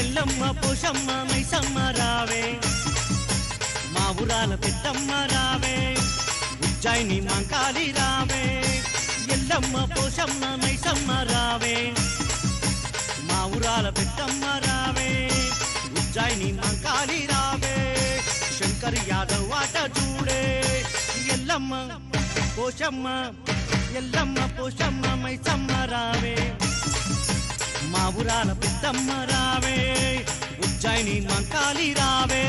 ఎల్లమ్మ పోషమ్మ మైసమ్మ రావే మా ఊరాల పెద్దమ్మ రావే ఉజ్జయిని మంకాళి రావే ఎల్లమ్మ పోషమ్మ మైసమ్మ రావే మా ఊరాల పెద్దమ్మ రావే ఉజ్జయిని మంకాళి రావే శంకర్ యాదవ్ ఆట చూడే ఎల్లమ్మ పోషమ్మ మైసమ్మ రావే మా ఊరాల పెద్దమ్మ రావే ఉజ్జయిని మంకాళి రావే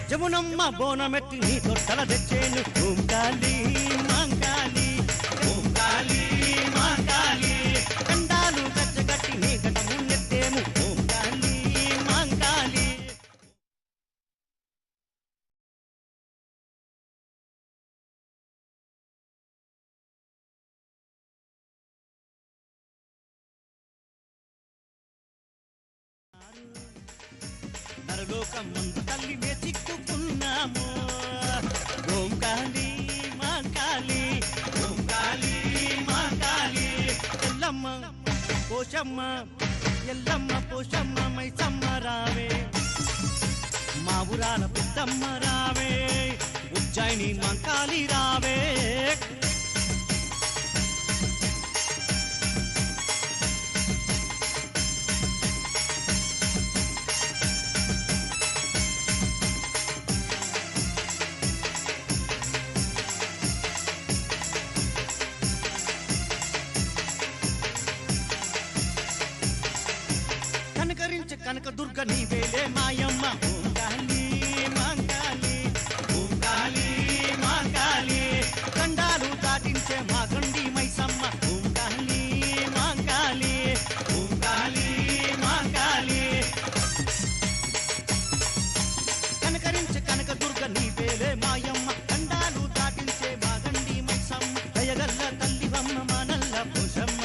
జమునమ్మ బోనమెత్తి నీ తొట్టల తెచ్చేను ఓంకాళి మంకాళి కండాలు గచ్చగట్టి నీ గట మున్నెత్తేము ఓంకాళి మంకాళి నరలోకం ముందు తల్లి మే చిక్కుకున్నాము ఓంకాళి మంకాళి ఎల్లమ్మ పోషమ్మ మైసమ్మ రావే మా ఊరాల పెద్దమ్మ రావే ఉజ్జయిని మంకాళి రావే కనక దుర్గ నీవేలే మాయమ్మ ఓంకాళి మంకాళి కండాలు దాటించే మా గండి మైసమ్మ ఓంకాళి మంకాళి కనకరించే కనక దుర్గ నీవేలే మాయమ్మ కండాలు దాటించే మా గండి మైసమ్మ దయగల్ల తల్లివమ్మ మనల్ల పోషమ్మ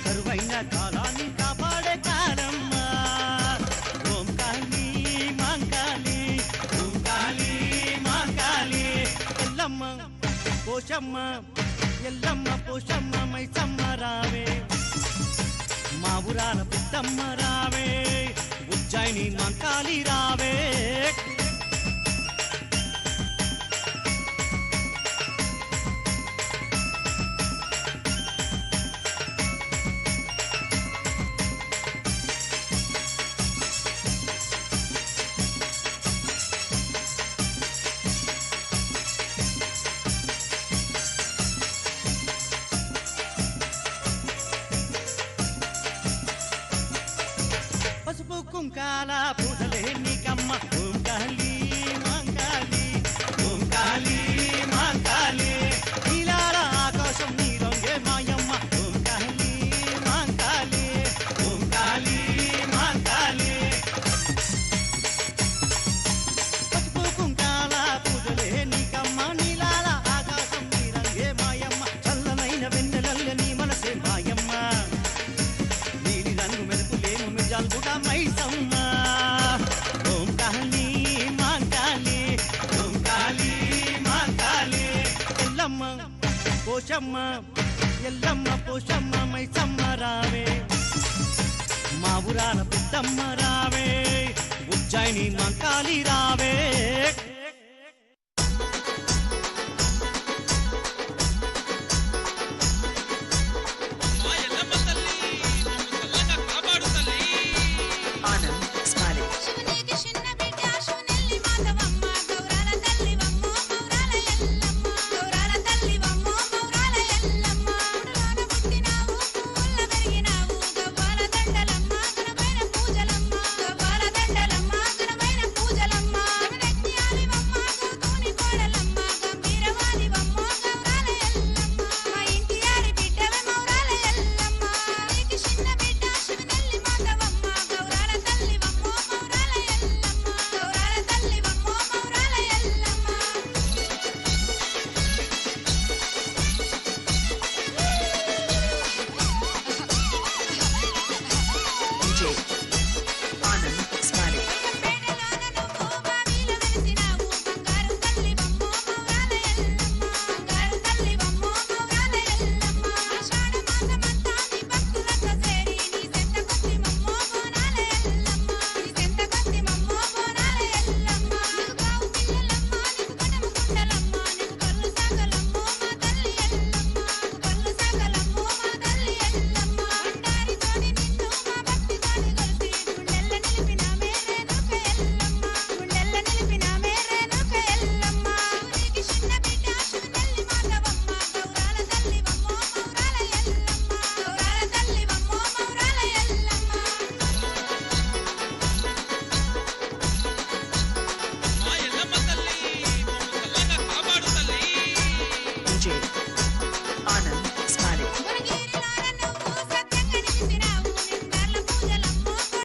కరువైన కాలాన్ని కాపాడే కాలం ఎల్లమ్మ పోషమ్మ మైసమ్మ రావే మా ఊరాల పెద్దమ్మ రావే ఉజ్జయిని మంకాళి రావే పసుపు కుంకాల పూజలే నీకమ్మ ఓంకాళి మంకాళి నీలాల ఆకాశం నీ రంగే మాయమ్మ ఓంకాళి మంకాళి పసుపు కుంకాల పూజలే నీకమ్మ నీలాల ఆకాశం నీ రంగే మాయమ్మ చల్లనైన వెన్నెలల్ల నీ మనసే మాయమ్మ నీలి రంగు మెరుపులేము మిజాల్గుడా మైసమ్మ ఓంకాళి మంకాళి ఎల్లమ్మ పోషమ్మ మైసమ్మ రావే మా ఊరాల పెద్దమ్మ రావే ఉజ్జయిని మంకాళి రావే